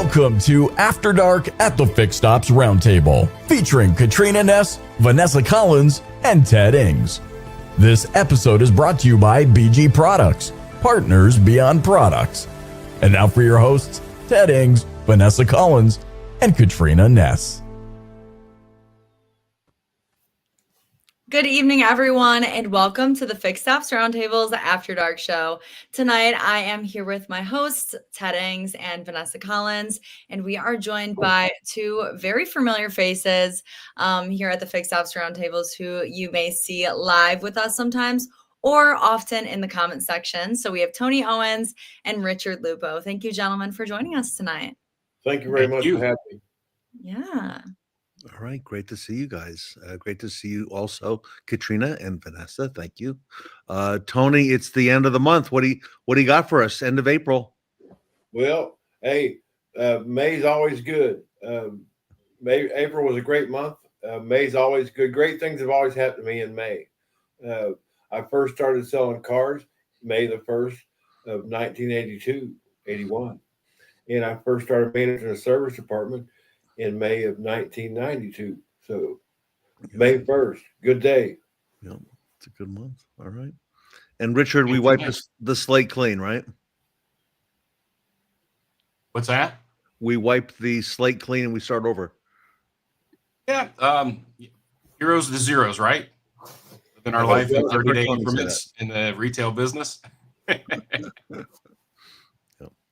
Welcome to After Dark at the Fixed Ops Roundtable, featuring Katrina Ness, Vanessa Collins, and Ted Ings. This episode is brought to you by BG Products, partners beyond products. And now for your hosts, Ted Ings, Vanessa Collins, and Katrina Ness. Good evening, everyone, and welcome to the Fixed Ops Roundtable's After Dark show. Tonight, I am here with my hosts, Ted Ings and Vanessa Collins, and we are joined by two very familiar faces here at the Fixed Ops Roundtables who you may see live with us sometimes or often in the comment section. So we have Tony Owens and Richard Lupo. Thank you, gentlemen, for joining us tonight. Thank you very much for having me. Yeah. All right. Great to see you guys. Great to see you also, Katrina and Vanessa. Thank you. Tony, it's the end of the month. What do you got for us? End of April. Well, hey, May's always good. April was a great month. May's always good. Great things have always happened to me in May. I first started selling cars May the 1st of 1982, 81. And I first started managing a service department in May of 1992. So May 1st, good day. Yeah, it's a good month. All right. And Richard, we wiped the slate clean, right? What's that? We wiped the slate clean and we start over. Yeah. Heroes to zeros, right? Within our life in 30-day increments in the retail business.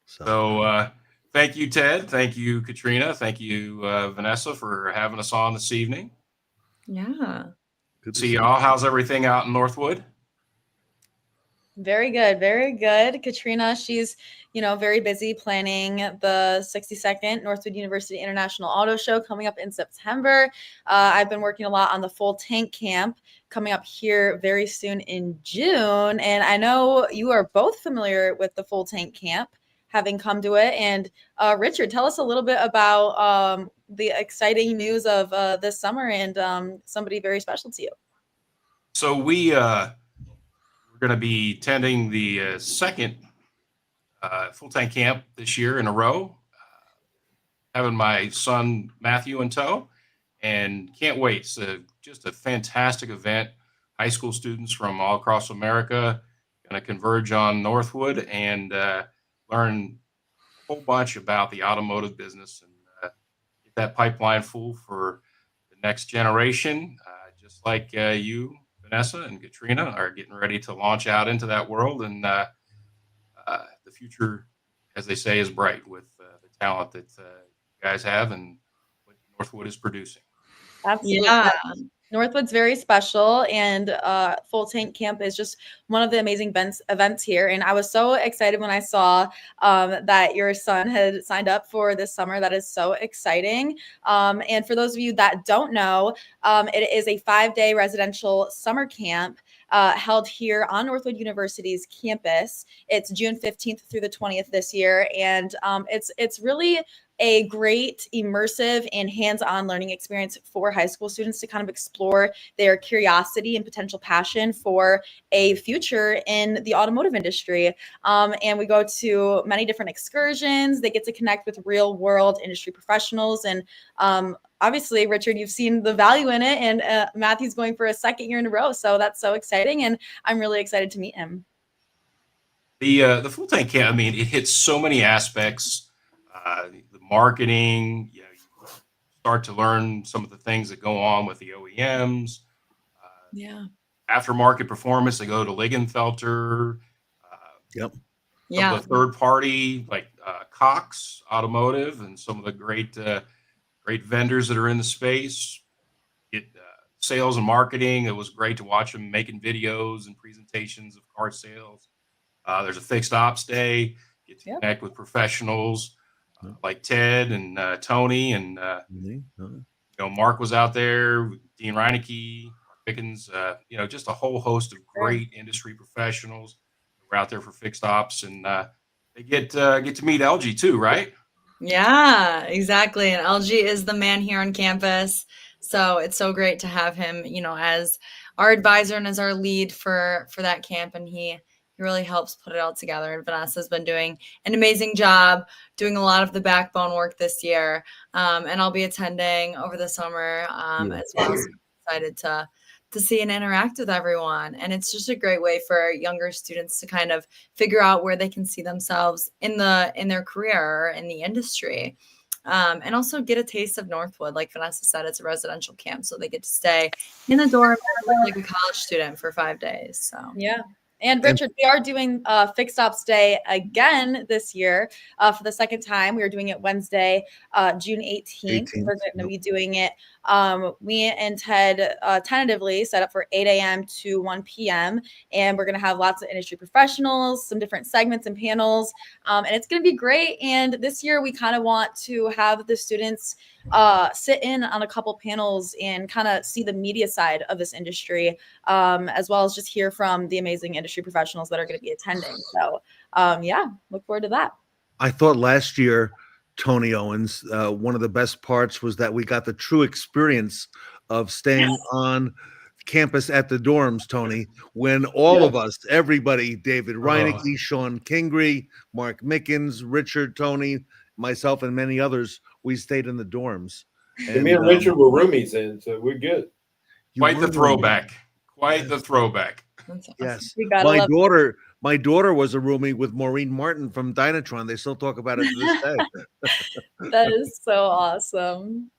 So thank you, Ted. Thank you, Katrina. Thank you, Vanessa, for having us on this evening. Yeah. Good to See y'all. How's everything out in Northwood? Very good. Very good. Katrina, she's, very busy planning the 62nd Northwood University International Auto Show coming up in September. I've been working a lot on the Full Tank Camp coming up here very soon in June. And I know you are both familiar with the Full Tank Camp, having come to it. And Richard, tell us a little bit about the exciting news of this summer and somebody very special to you. So we're going to be attending the second Full Tank Camp this year in a row, having my son Matthew in tow, and can't wait. It's just a fantastic event. High school students from all across America going to converge on Northwood and learn a whole bunch about the automotive business and get that pipeline full for the next generation, just like you, Vanessa and Katrina, are getting ready to launch out into that world. And the future, as they say, is bright with the talent that you guys have and what Northwood is producing. Absolutely. Yeah. Northwood's very special, and Full Tank Camp is just one of the amazing events here. And I was so excited when I saw that your son had signed up for this summer. That is so exciting. And for those of you that don't know, it is a 5-day residential summer camp held here on Northwood University's campus. It's June 15th through the 20th this year. And it's really a great immersive and hands-on learning experience for high school students to kind of explore their curiosity and potential passion for a future in the automotive industry. And we go to many different excursions. They get to connect with real world industry professionals. And obviously, Richard, you've seen the value in it, and Matthew's going for a second year in a row. So that's so exciting. And I'm really excited to meet him. The Full Tank Camp, I mean, it hits so many aspects. The marketing, you start to learn some of the things that go on with the OEMs. Aftermarket performance, they go to Ligenfelter. Yep. Some of the third party like Cox Automotive and some of the great vendors that are in the space. Sales and marketing. It was great to watch them making videos and presentations of car sales. There's a fixed ops day. Get to connect with professionals like Ted and Tony and Mark was out there. Dean Reineke, Mark Pickens. Just a whole host of great industry professionals who are out there for fixed ops, and they get to meet LG too, right? Yeah, exactly. And LG is the man here on campus. So it's so great to have him, as our advisor and as our lead for that camp. And he He really helps put it all together. And Vanessa's been doing an amazing job doing a lot of the backbone work this year. And I'll be attending over the summer as well. So I'm excited to see and interact with everyone. And it's just a great way for younger students to kind of figure out where they can see themselves in their career or in the industry. And also get a taste of Northwood. Like Vanessa said, it's a residential camp, so they get to stay in the dorm like a college student for 5 days. So yeah. And Richard, we are doing Fixed Ops Day again this year for the second time. We are doing it Wednesday, June 18th. We're going to be doing it. We and Ted tentatively set up for 8 a.m. to 1 p.m. And we're going to have lots of industry professionals, some different segments and panels. And it's going to be great. And this year we kind of want to have the students sit in on a couple panels and kind of see the media side of this industry, as well as just hear from the amazing industry professionals that are going to be attending. So yeah, look forward to that. I thought last year, Tony Owens, one of the best parts was that we got the true experience of staying on campus at the dorms, Tony, when all of us, everybody, David Reinecke, Sean Kingery, Mark Mickens, Richard, Tony, myself, and many others, we stayed in the dorms. And me and Richard were roomies then, so we're good. Quite the throwback. Quite the throwback. Yes. My daughter was a roomie with Maureen Martin from Dynatron. They still talk about it to this day. That is so awesome.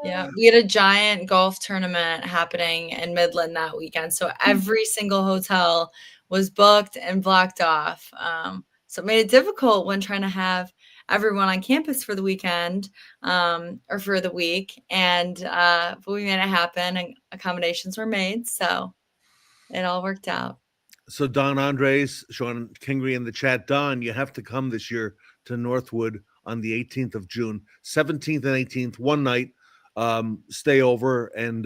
Yeah, we had a giant golf tournament happening in Midland that weekend. So every single hotel was booked and blocked off. So it made it difficult when trying to have everyone on campus for the weekend or for the week. And but we made it happen and accommodations were made. So it all worked out. So Don Andres, Sean Kingery in the chat, Don, you have to come this year to Northwood on the 18th of June, 17th and 18th, one night, stay over, and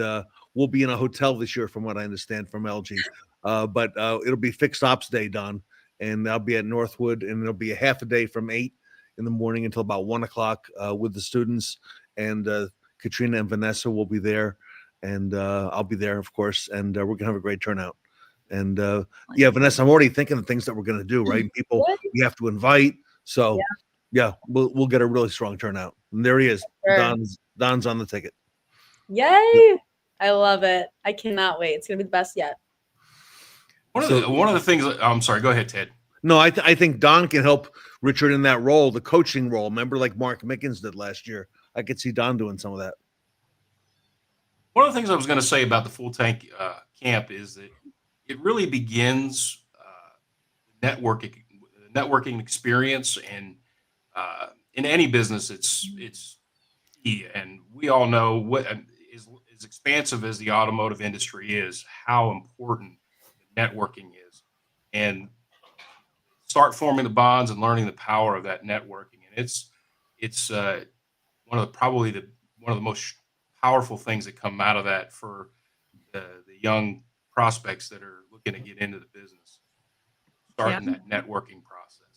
we'll be in a hotel this year from what I understand from LG. But it'll be Fixed Ops Day, Don, and I'll be at Northwood, and it'll be a half a day from 8 in the morning until about 1 o'clock with the students, and Katrina and Vanessa will be there, and I'll be there, of course, and we're gonna have a great turnout. And yeah, Vanessa, I'm already thinking of things that we're going to do, right? People we have to invite. So yeah, we'll get a really strong turnout. And there he is. Sure. Don's on the ticket. Yay. I love it. I cannot wait. It's going to be the best yet. One of the things, I'm sorry, go ahead, Ted. No, I think Don can help Richard in that role, the coaching role. Remember, like Mark Mickens did last year. I could see Don doing some of that. One of the things I was going to say about the Full Tank camp is that it really begins networking experience, and in any business, it's key. And we all know what is as expansive as the automotive industry is, how important networking is, and start forming the bonds and learning the power of that networking. And it's one of the most powerful things that come out of that for the young prospects that are looking to get into the business, starting that networking process.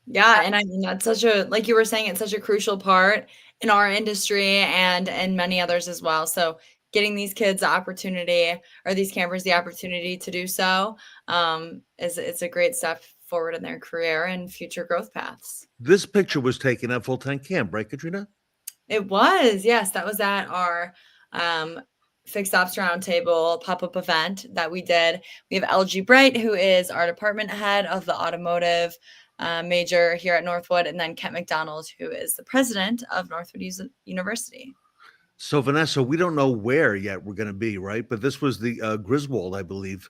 Yeah. And I mean, that's like you were saying, it's such a crucial part in our industry and many others as well. So getting these kids the opportunity, or these campers the opportunity to do so, it's a great step forward in their career and future growth paths. This picture was taken at Full Tank Camp, right, Katrina? It was, yes. That was at our Fixed Ops Roundtable pop-up event that we did. We have LG Bright, who is our department head of the automotive major here at Northwood, and then Kent McDonald, who is the president of Northwood University. So Vanessa, we don't know where yet we're going to be, right? But this was the Griswold, I believe,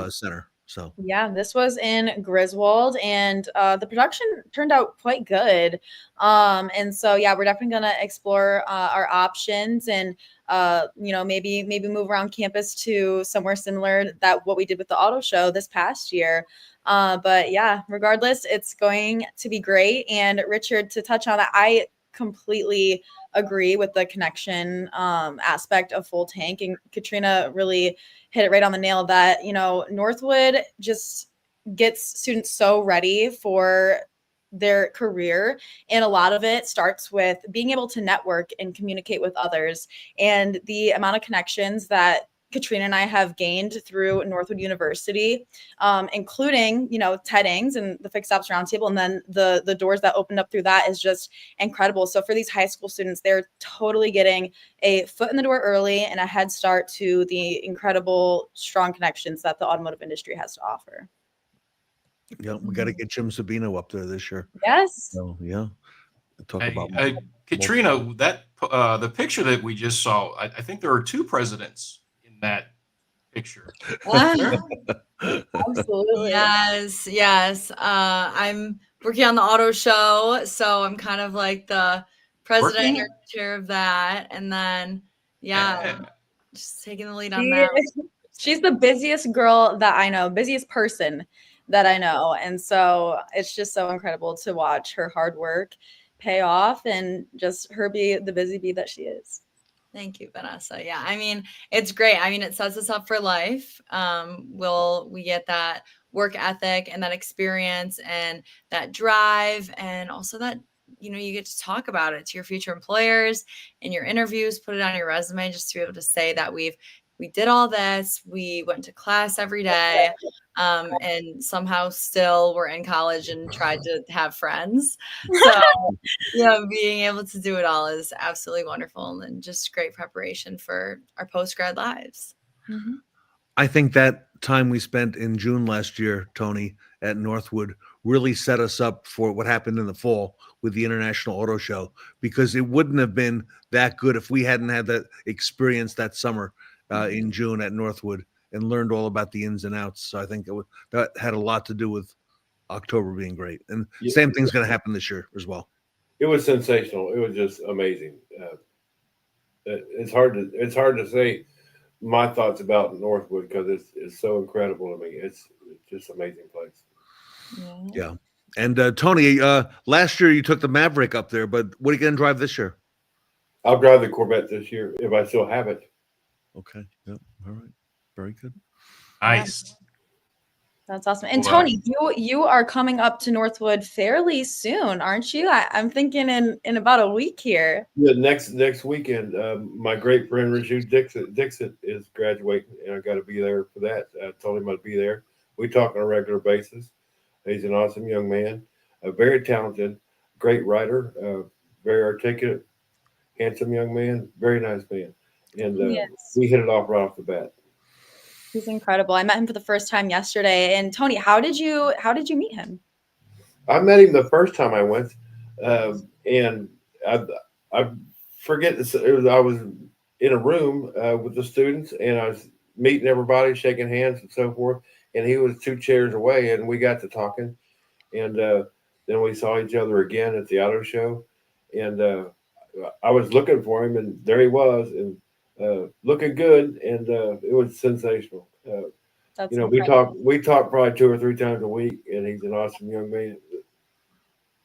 center. So yeah, this was in Griswold, and the production turned out quite good. And so yeah, we're definitely gonna explore our options, and maybe move around campus to somewhere similar that what we did with the auto show this past year. But yeah, regardless, it's going to be great. And Richard, to touch on that, I completely agree with the connection aspect of Full Tank, and Katrina really hit it right on the nail that, Northwood just gets students so ready for their career. And a lot of it starts with being able to network and communicate with others. And the amount of connections that Katrina and I have gained through Northwood University, including, TED Ings and the Fixed Ops Roundtable, and then the doors that opened up through that is just incredible. So for these high school students, they're totally getting a foot in the door early and a head start to the incredible, strong connections that the automotive industry has to offer. Yeah, we got to get Jim Sabino up there this year. Yes. So yeah, talk Hey, about Katrina, that the picture that we just saw, I think there are two presidents in that picture. Absolutely. Yes. I'm working on the auto show, so I'm kind of like the president or chair of that, and then just taking the lead on that. She's the busiest girl that I know, busiest person that I know, and so it's just so incredible to watch her hard work pay off and just her be the busy bee that she is. Thank you, Vanessa. Yeah, I mean, it's great. I mean, it sets us up for life. We get that work ethic and that experience and that drive, and also that, you get to talk about it to your future employers in your interviews, put it on your resume, just to be able to say that we did all this. We went to class every day, and somehow still we're in college and tried to have friends. So, being able to do it all is absolutely wonderful and just great preparation for our post-grad lives. Mm-hmm. I think that time we spent in June last year, Tony, at Northwood really set us up for what happened in the fall with the International Auto Show, because it wouldn't have been that good if we hadn't had that experience that summer in June at Northwood and learned all about the ins and outs. So I think that had a lot to do with October being great. And same thing's going to happen this year as well. It was sensational. It was just amazing. It's hard to say my thoughts about Northwood because it's so incredible to me. It's just an amazing place. Yeah. And Tony, last year you took the Maverick up there, but what are you going to drive this year? I'll drive the Corvette this year if I still have it. Okay. Yep. All right. Very good. Nice. That's awesome. And Tony, you are coming up to Northwood fairly soon, aren't you? I'm thinking in about a week here. Yeah, next weekend, my great friend Rashid Dixon is graduating, and I got to be there for that. I told him I'd be there. We talk on a regular basis. He's an awesome young man, very talented, great writer, very articulate, handsome young man, very nice man. And we hit it off right off the bat. He's incredible. I met him for the first time yesterday. And Tony, how did you meet him? I met him the first time I went, and I forget this. I was in a room with the students, and I was meeting everybody, shaking hands and so forth. And he was 2 chairs away, and we got to talking. And then we saw each other again at the auto show, and I was looking for him, and there he was, and looking good, and it was sensational. That's we talk probably 2 or 3 times a week, and he's an awesome young man.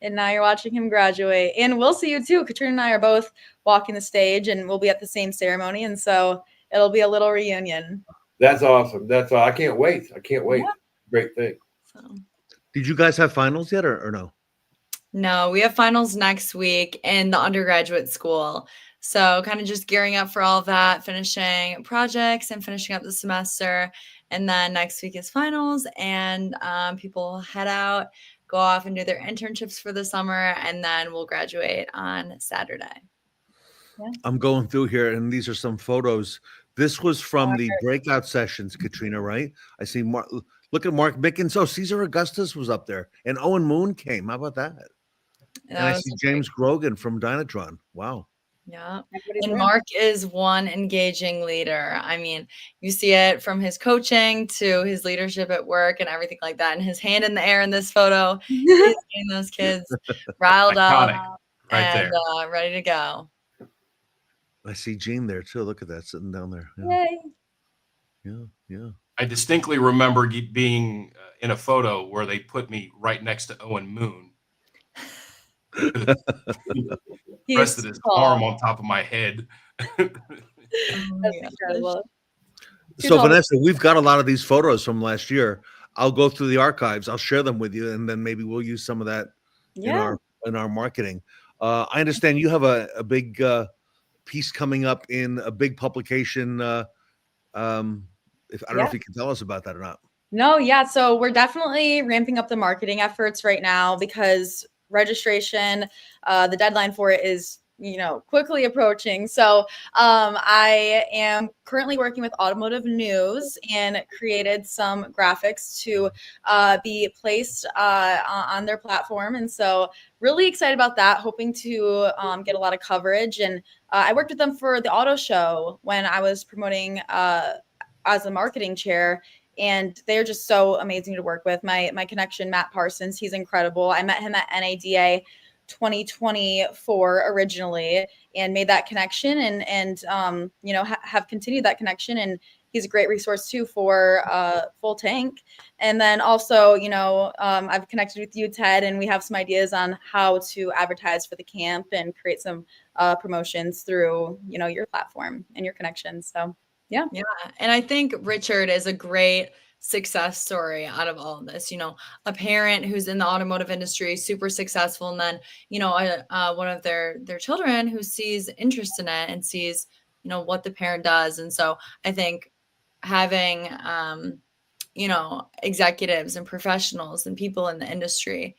And now you're watching him graduate, and we'll see you too. Katrina and I are both walking the stage, and we'll be at the same ceremony, and so it'll be a little reunion. That's awesome. That's all. I can't wait. Yeah. Great thing. So. Did you guys have finals yet or no? No, we have finals next week in the undergraduate school. So kind of just gearing up for all of that, finishing projects and finishing up the semester. And then next week is finals, and people head out, go off and do their internships for the summer, and then we'll graduate on Saturday. Yeah. I'm going through here, and these are some photos. This was from the breakout sessions, Katrina, right? I see Mark. Look at Mark Mickens. Oh, Cesar Augustus was up there, and Owen Moon came. How about that? And I see James Grogan from Dynatron. Wow. Yeah. And Mark is one engaging leader. I mean, you see it from his coaching to his leadership at work and everything like that. And his hand in the air in this photo, he's getting those kids riled up and ready to go. I see Gene there too. Look at that sitting down there. Yeah. Yay. Yeah. I distinctly remember being in a photo where they put me right next to Owen Moon. Rested his arm on top of my head. That's incredible. So Vanessa, we've got a lot of these photos from last year. I'll go through the archives. I'll share them with you, and then maybe we'll use some of that in our marketing. I understand you have a big piece coming up in a big publication If I don't know if you can tell us about that or not. No, yeah. So we're definitely ramping up the marketing efforts right now because registration, the deadline for it is, quickly approaching. So I am currently working with Automotive News and created some graphics to be placed on their platform. And so really excited about that, hoping to get a lot of coverage. And I worked with them for the auto show when I was promoting as a marketing chair, and they're just so amazing to work with. My connection, Matt Parsons, he's incredible. I met him at NADA 2024 originally and made that connection and have continued that connection. And he's a great resource too for Full Tank. And then also, I've connected with you, Ted, and we have some ideas on how to advertise for the camp and create some promotions through, your platform and your connections. So yeah. And I think Richard is a great success story out of all of this. A parent who's in the automotive industry, super successful, and then one of their children who sees interest in it and sees what the parent does. And so I think having executives and professionals and people in the industry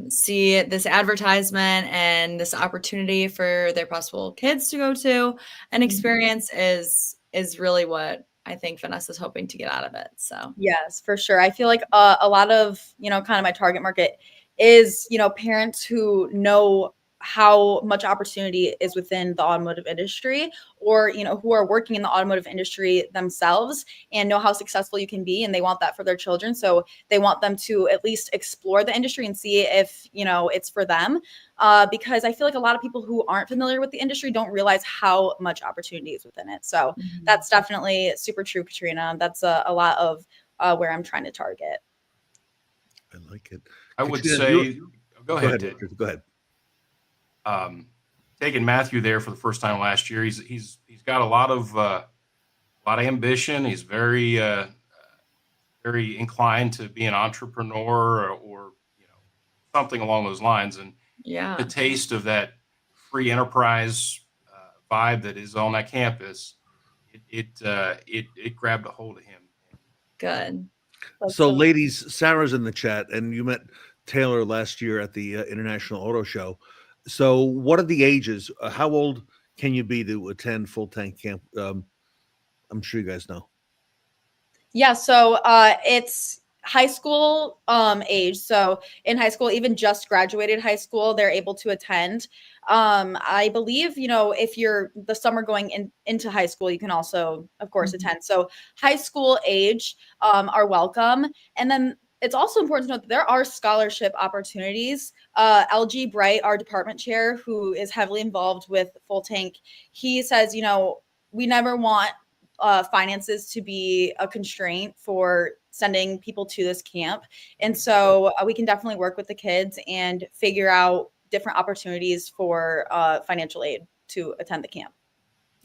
see this advertisement and this opportunity for their possible kids to go to an experience is really what I think Vanessa's hoping to get out of it. So yes, for sure. I feel like a lot of, kind of my target market is, parents who know how much opportunity is within the automotive industry, or, who are working in the automotive industry themselves and know how successful you can be. And they want that for their children. So they want them to at least explore the industry and see if, it's for them. Because I feel like a lot of people who aren't familiar with the industry don't realize how much opportunity is within it. So that's definitely super true, Katrina. That's a lot of where I'm trying to target. I like it. I would Katrina, say, go ahead, Ted. Richard, go ahead. Taking Matthew there for the first time last year, he's got a lot of ambition. He's very very inclined to be an entrepreneur or something along those lines. And the taste of that free enterprise vibe that is on that campus, it grabbed a hold of him. Good. So, ladies, Sarah's in the chat, and you met Taylor last year at the International Auto Show. So, what are the ages? How old can you be to attend Full Tank Camp? I'm sure you guys know. Yeah, so it's high school age. So in high school, even just graduated high school, they're able to attend. I believe, if you're the summer going into high school, you can also, of course, attend. So high school age are welcome. And then it's also important to note that there are scholarship opportunities. LG Bright, our department chair, who is heavily involved with Full Tank, he says, we never want finances to be a constraint for sending people to this camp. And so we can definitely work with the kids and figure out different opportunities for financial aid to attend the camp.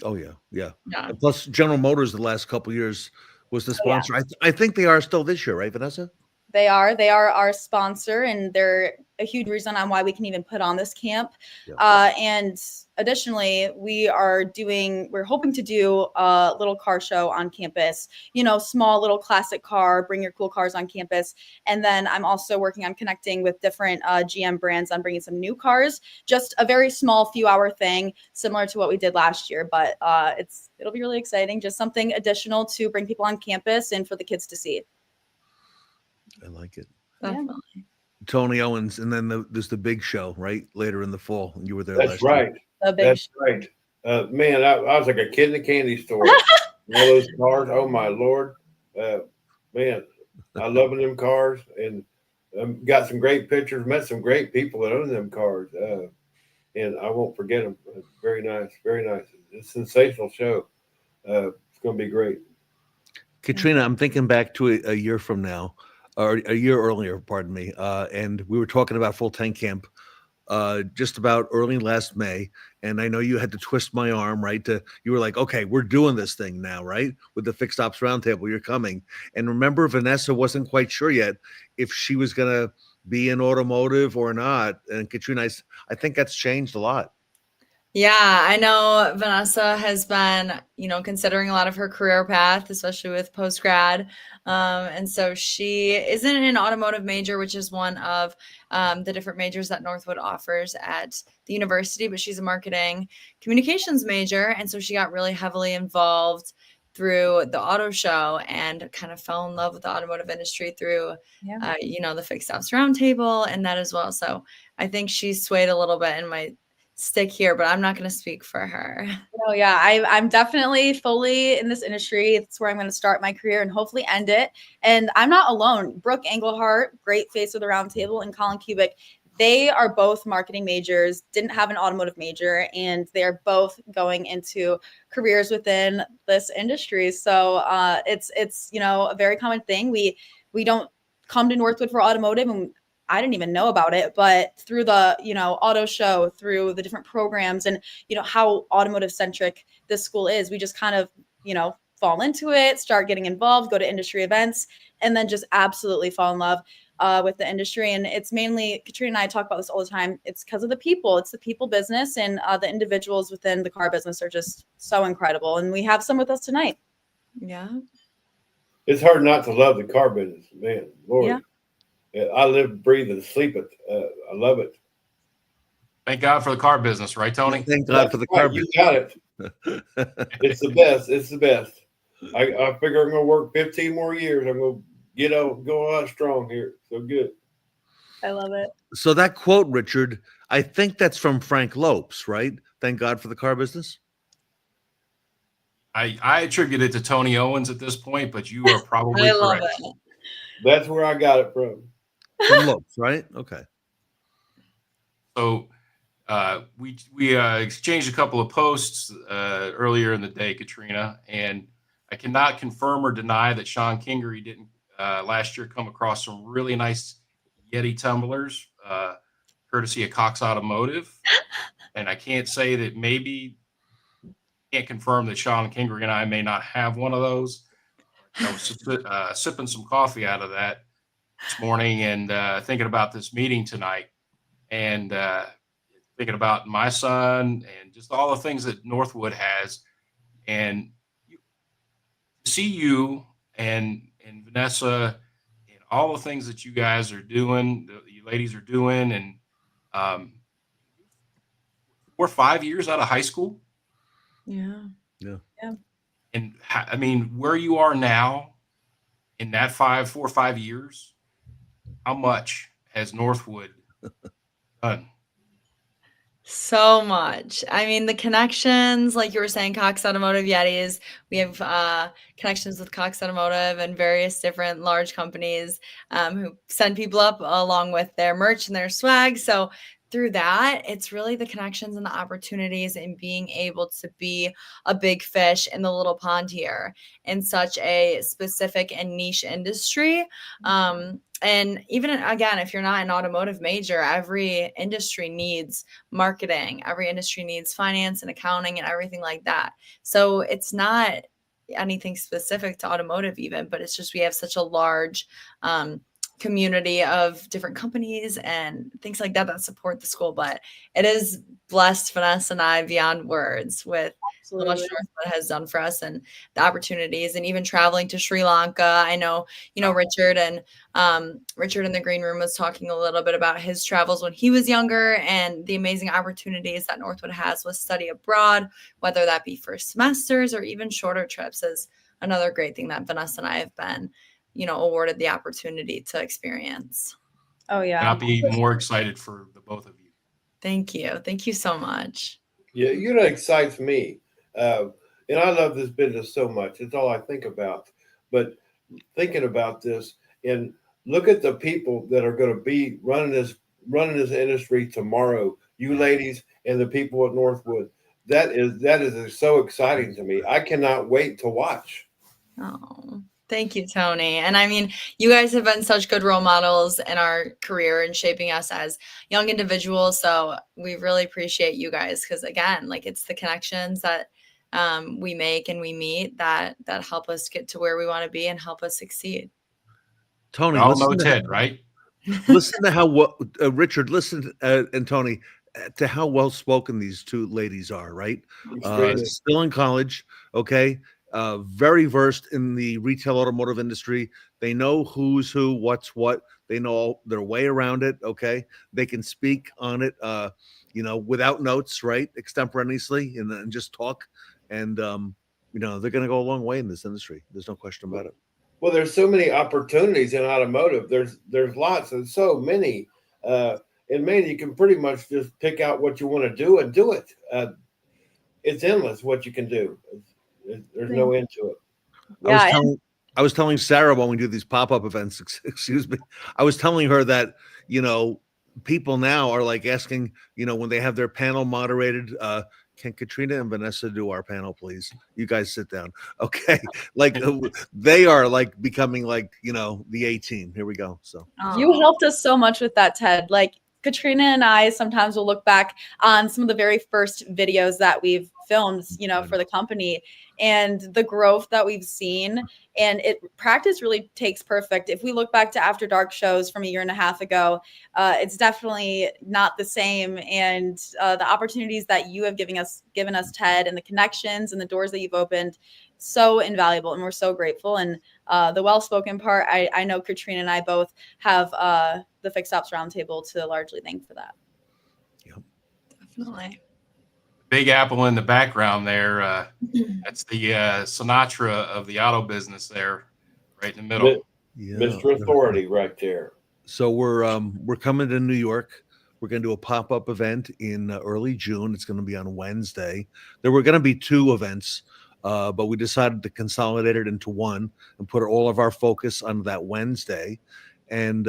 Oh, yeah. And plus, General Motors the last couple of years was the sponsor. I think they are still this year, right, Vanessa? They are our sponsor, and they're a huge reason on why we can even put on this camp. And additionally, we're hoping to do a little car show on campus, small little classic car, bring your cool cars on campus. And then I'm also working on connecting with different GM brands on bringing some new cars, just a very small few-hour thing, similar to what we did last year. But it'll be really exciting, just something additional to bring people on campus and for the kids to see. I like it. Definitely. Tony Owens, and then there's the big show, right? Later in the fall. You were there That's last right. year. That's right. Man, I was like a kid in a candy store. All those cars. Oh, my Lord. Man, I love them cars, and got some great pictures, met some great people that own them cars. And I won't forget them. Very nice. Very nice. It's a sensational show. It's going to be great. Katrina, I'm thinking back to a year from now, or a year earlier, pardon me. And we were talking about Full Tank Camp just about early last May. And I know you had to twist my arm, right? You were like, okay, we're doing this thing now, right? With the Fixed Ops Roundtable, you're coming. And remember, Vanessa wasn't quite sure yet if she was going to be in automotive or not. And Katrina, I think that's changed a lot. Yeah, I know Vanessa has been, considering a lot of her career path, especially with post grad. And so she isn't an automotive major, which is one of the different majors that Northwood offers at the university, but she's a marketing communications major. And so she got really heavily involved through the auto show and kind of fell in love with the automotive industry through, the Fixed Ops Roundtable and that as well. So I think she swayed a little bit and might stick here, but I'm not going to speak for her. Oh yeah, I'm definitely fully in this industry. It's where I'm going to start my career and hopefully end it. And I'm not alone. Brooke Englehart, great face of the round table, and Colin Kubik, they are both marketing majors, didn't have an automotive major, and they're both going into careers within this industry. So it's a very common thing. We don't come to Northwood for automotive, and I didn't even know about it, but through the, auto show, through the different programs and, how automotive centric this school is, we just kind of, fall into it, start getting involved, go to industry events, and then just absolutely fall in love with the industry. And it's mainly, Katrina and I talk about this all the time. It's because of the people. It's the people business, and the individuals within the car business are just so incredible. And we have some with us tonight. Yeah. It's hard not to love the car business, man. Lord. Yeah. I live, breathe, and sleep it. I love it. Thank God for the car business, right, Tony? Thank God for the car You business. got it. It's the best. It's the best. I figure I'm going to work 15 more years. I'm going to go out strong here. So good. I love it. So that quote, Richard, I think that's from Frank Lopes, right? Thank God for the car business. I attribute it to Tony Owens at this point, but you are probably I love correct. it. That's where I got it from. From Lopes, right? Okay. So we exchanged a couple of posts earlier in the day, Katrina, and I cannot confirm or deny that Sean Kingery didn't last year come across some really nice Yeti tumblers, courtesy of Cox Automotive. And I can't say that can't confirm that Sean Kingery and I may not have one of those. I was sipping some coffee out of that this morning and thinking about this meeting tonight and thinking about my son and just all the things that Northwood has. And to see you and Vanessa and all the things that you guys are doing, you ladies are doing, and we're 5 years out of high school. Yeah. And I mean, where you are now in that 4 or 5 years, how much has Northwood done? So much. I mean, the connections, like you were saying, Cox Automotive Yetis, we have connections with Cox Automotive and various different large companies who send people up along with their merch and their swag. So through that, it's really the connections and the opportunities and being able to be a big fish in the little pond here in such a specific and niche industry. And even again, if you're not an automotive major, every industry needs marketing, every industry needs finance and accounting and everything like that. So it's not anything specific to automotive even, but it's just we have such a large community of different companies and things like that support the school. But it is blessed Vanessa and I beyond words with how much Northwood has done for us and the opportunities, and even traveling to Sri Lanka. I know, Richard in the green room was talking a little bit about his travels when he was younger and the amazing opportunities that Northwood has with study abroad, whether that be for semesters or even shorter trips, is another great thing that Vanessa and I have been awarded the opportunity to experience. Oh yeah. And I'll be more excited for the both of you. Thank you. Thank you so much. Yeah, it excites me. And I love this business so much. It's all I think about. But thinking about this, and look at the people that are going to be running this industry tomorrow. You ladies and the people at Northwood. That is so exciting to me. I cannot wait to watch. Oh, thank you, Tony. And I mean, you guys have been such good role models in our career and shaping us as young individuals. So we really appreciate you guys because, again, like it's the connections that we make and we meet that help us get to where we want to be and help us succeed. Tony, We all know Ted, right? Listen to how Richard, listen, and Tony, to how well spoken these two ladies are, right? Extremely. Still in college, okay. Very versed in the retail automotive industry. They know who's who, what's what. They know their way around it. Okay, they can speak on it, without notes, right, extemporaneously, and just talk. And they're going to go a long way in this industry. There's no question about it. Well, there's so many opportunities in automotive. There's lots and so many. In Maine, you can pretty much just pick out what you want to do and do it. It's endless what you can do. There's no end to it. Yeah, I was telling Sarah when we do these pop-up events, excuse me, I was telling her that, people now are like asking, when they have their panel moderated, can Katrina and Vanessa do our panel, please? You guys sit down. Okay. Like they are like becoming like, the A team. Here we go. So you helped us so much with that, Ted. Like Katrina and I sometimes will look back on some of the very first videos that we've filmed, for the company, and the growth that we've seen. And practice really takes perfect. If we look back to After Dark shows from a year and a half ago, it's definitely not the same. And the opportunities that you have given us, Ted, and the connections and the doors that you've opened, so invaluable. And we're so grateful. And the well-spoken part, I know Katrina and I both have the Fixed Ops Roundtable to largely thank for that. Yep. Definitely. Big Apple in the background there. That's the Sinatra of the auto business there, right in the middle. Yeah. Mr. Authority right there. So we're coming to New York. We're going to do a pop-up event in early June. It's going to be on Wednesday. There were going to be 2 events, but we decided to consolidate it into one and put all of our focus on that Wednesday. And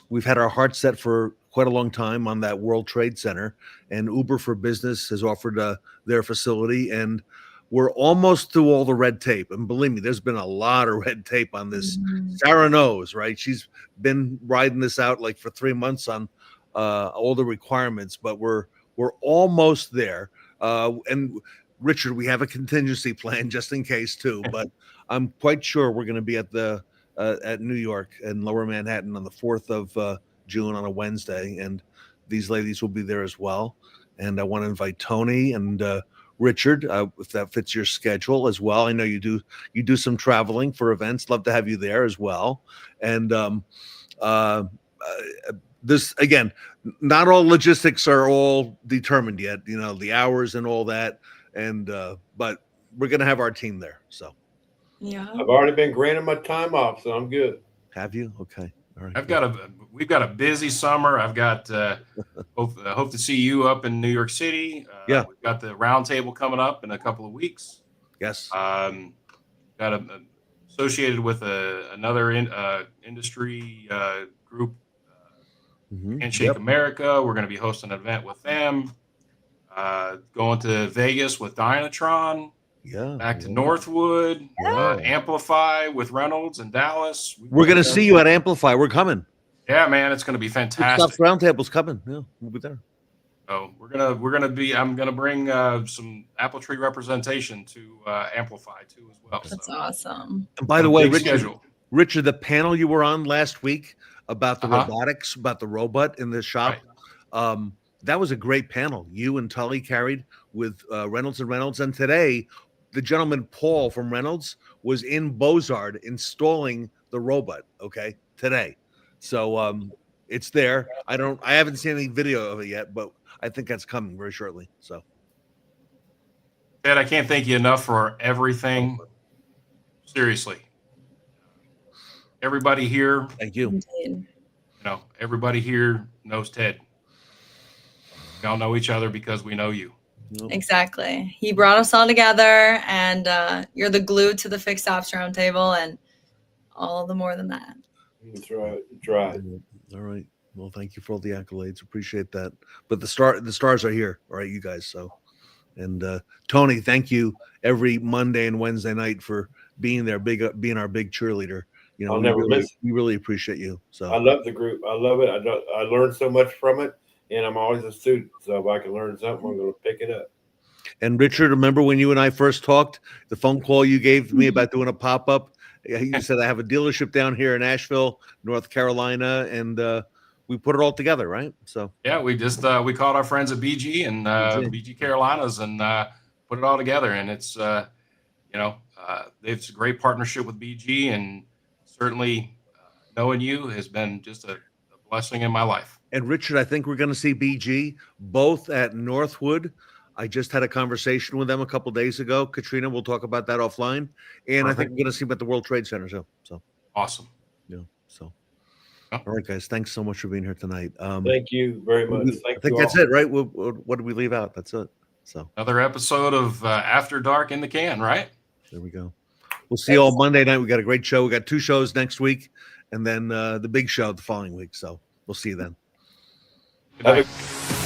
we've had our hearts set for quite a long time on that World Trade Center, and Uber for Business has offered their facility, and we're almost through all the red tape. And believe me, there's been a lot of red tape on this. Mm-hmm. Sarah knows, right? She's been riding this out like for 3 months on all the requirements, but we're almost there. And Richard, we have a contingency plan just in case too, but I'm quite sure we're going to be at New York and Lower Manhattan on the 4th of June on a Wednesday, and these ladies will be there as well. And I want to invite Tony and Richard, if that fits your schedule as well. I know you do some traveling for events. Love to have you there as well. And this, again, not all logistics are all determined yet, the hours and all that. And but we're gonna have our team there. So Yeah. I've already been granted my time off, so I'm good. have you? Okay. All right. We've got a busy summer. I've got hope to see you up in New York City. Yeah. We've got the roundtable coming up in a couple of weeks. Yes. Got associated with another industry group, Handshake Yep. America. We're going to be hosting an event with them. Going to Vegas with Dynatron. Yeah. Back to Northwood. Amplify with Reynolds and Dallas. We're gonna see you at Amplify. We're coming. Yeah, man, it's going to be fantastic. Stops Roundtable's coming. Yeah, we'll be there. So I'm gonna bring some apple tree representation to Amplify too as well. That's So, awesome. And by the way, big schedule. Richard, the panel you were on last week about the robotics, about the robot in the shop, that was a great panel. You and Tully carried with Reynolds and Reynolds, and today the gentleman Paul from Reynolds was in Bozard installing the robot. Okay, today, so it's there. I haven't seen any video of it yet, but I think that's coming very shortly. So, Ted, I can't thank you enough for everything. Seriously, everybody here, thank you. Indeed. everybody here knows Ted. We all know each other because we know you. Exactly. He brought us all together, and you're the glue to the Fixed Ops Roundtable, and all the more than that. That's right. That's right. All right. Well, thank you for all the accolades. Appreciate that. But the stars are here. All right, you guys. So, and Tony, thank you every Monday and Wednesday night for being there, being our big cheerleader. I'll never miss. We really appreciate you. So I love the group. I love it. I learned so much from it, and I'm always a student. So if I can learn something, I'm going to pick it up. And Richard, remember when you and I first talked, the phone call you gave me about doing a pop-up? You said, I have a dealership down here in Asheville, North Carolina, and we put it all together, right? So yeah, we just we called our friends at BG and BG Carolinas and put it all together, and it's it's a great partnership with BG, and certainly knowing you has been just a blessing in my life. And Richard, I think we're going to see BG both at Northwood. I just had a conversation with them a couple days ago. Katrina, we'll talk about that offline. And Perfect. I think we're going to see them at the World Trade Center too. So awesome. Yeah. So, all right, guys, thanks so much for being here tonight. Thank you very much. I think that's it, right? What did we leave out? That's it. So another episode of After Dark in the can, right? There we go. We'll see you all Monday night. We got a great show. We got 2 shows next week, and then the big show the following week. So we'll see you then. Good night.